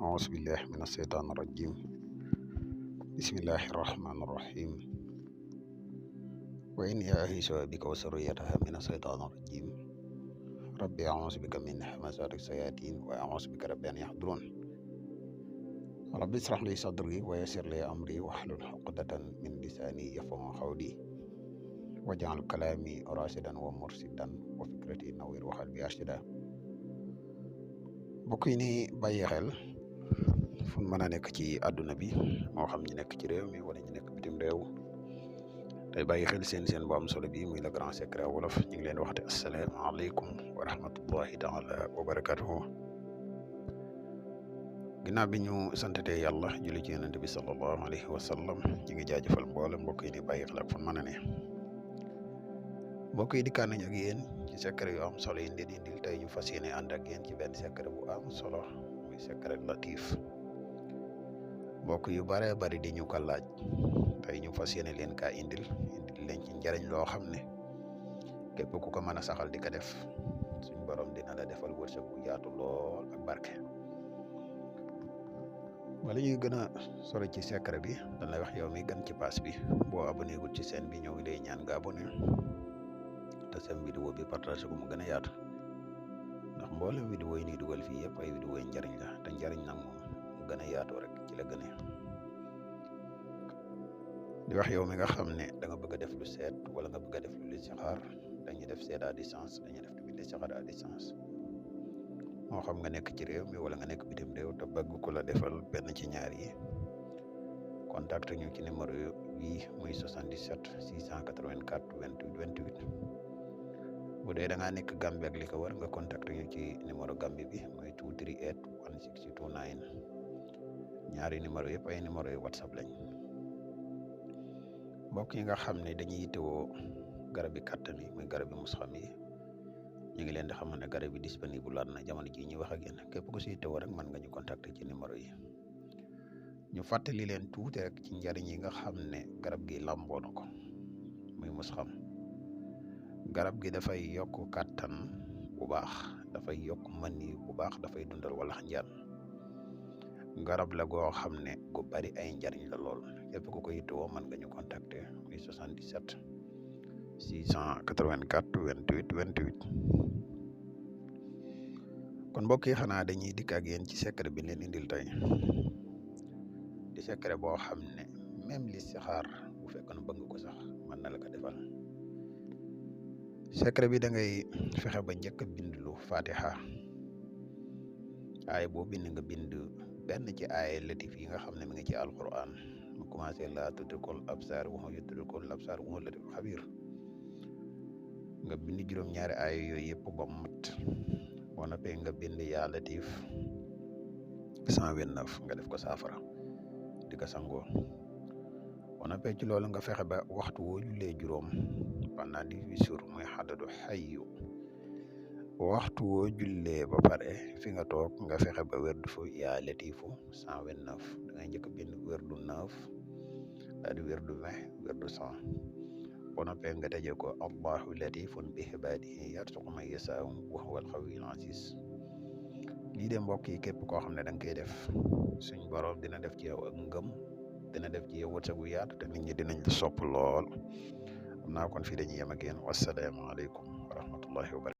أعوذ بالله من الشيطان الرجيم. بسم الله الرحمن الرحيم. وإني أعيذها بك وذريتها من الشيطان الرجيم. ربي أعوذ بك من همزات الشياطين وأعوذ بك ربي أن يحضرون. ربي اشرح لي صدري ويسر لي أمري واحلل عقدة من لساني يفقهوا قولي واجعل كلامي راشدا ومرشدا وفكرتي نوير وقلبي أرشدا. mbokk yi ni bàyyi xel fu mën a nekk ci àdduna bi moo xam ñi nekk ci réew mi wala ñu nekk bitim réew tey bàyyi xel seen bu am solo bi muy le grand secret wolof ñu ngi leen waxte asalaamaaleykum wa rahmatullahi taala wa barakatuhu. ginnaaw bi ñu santatee yàlla julli ci yonent bi sallallahu alayhi wa sallam ñu ngi jaajëfal mboolem mbokk yi ni bàyyi xel ak fu mën a ne. mbokk yi dikkaan nañ ak yéen ci secret yu am solo yi ndeen indil tey ñu fas yéene ànd ak yéen ci benn secret bu am solo muy secret latif. mbokk yu bare bari di ñu ko laaj tey ñu fas yéene leen kaa indil leen ci njariñ loo xam ne képp ku ko mën a saxal di ko def suñ borom dina la defal wërsëg bu yaatu lool ak barke. wala ñuy gën a sori ci secret bi dañ lay wax yow mi gën ci pass bi boo abonné gul ci chaîne bi ñoo ngi lay ñaan nga abonné te seen vidéo bi partagé ko mu gën a yaatu ndax mboolem vidéo yi ñuy dugal fii yëpp ay vidéo yi njariñ la te njariñ nag moom mu gën a yaatoo rek ci la gën a di wax yow mi nga xam ne da nga bëgg a def lu seet wala nga bëgg a def lu listixaar dañuy def seet à distance dañuy def tamit listixaar à distance moo xam nga nekk ci réew mi wala nga nekk bitim réew te bëgg ku la defal benn ci ñaar yi contacte ñu ci numéro bi muy 77 684 28 28. bu dee da ngaa nekk Gambie ak li ko war nga contacte ñu ci numéro Gambie bi muy 238 162 9 ñaari numéro yëpp ay numéro yu WhatsApp lañ. mbokk yi nga xam ne dañuy yittewoo garab yi kàttan yi muy garab yi musxam yi ñu ngi leen di xamal ne garab yi disponible laat na jamono ji ñu wax ak yéen képp ku si yittewoo rek mën nga ñu contacter ci numéro yi. ñu fàttali leen tuuti rek ci njariñ yi nga xam ne garab gi làmboo na ko muy musxam. garab gi dafay yokk kàttan bu baax dafay yokk mën yi bu baax dafay dundal walax njaan garab la goo xam ne gu bari ay njariñ la lool képp ku ko yittewoo mën nga ñu contacter muy 77 684 28 28. kon mbokk yi xanaa dañuy dikk ak yéen ci secret bi leen indil tey di secret boo xam ne même listixaar bu fekkoon bëgg ko sax mën na la ko defal. secret bi da ngay fexe ba njëkk a bind lu fatiha aay boo bind nga bind benn ci aay latif yi nga xam ne mi ngi ci alquran mu commencé laa tudrikul absar wa huwa yudrikul absar wa huwa latif xabir nga bind juróom-ñaari aay yooyu yëpp ba mat boo noppee nga bind yaa latif 129 nga def ko saafara di ko sangoo boo noppee ci loolu nga fexe ba waxtu woo jullee juróom pendant 18 jours muy xadadu xayyu waxtu woo jullee ba pare fi nga toog nga fexe ba werdu fu yaa latifu 129 da ngay njëkk bind werdu 9 daal di werdu 20 werdu 100 boo noppee nga tëjee ko allahu latifun bi ibaadihi yarzuqu man yasaau wa huwa alqawiyul aziz. lii de mbokk yi képp koo xam ne da nga koy def suñ borom dina def ci yow ak ngëm dina def ci yow wërsëg bu yaatu te nit ñi dinañ la sopp lool. xam naa kon fii dañuy yem ak yéen wasalaamaaleykum wa rahmatullahi wa barakatuh.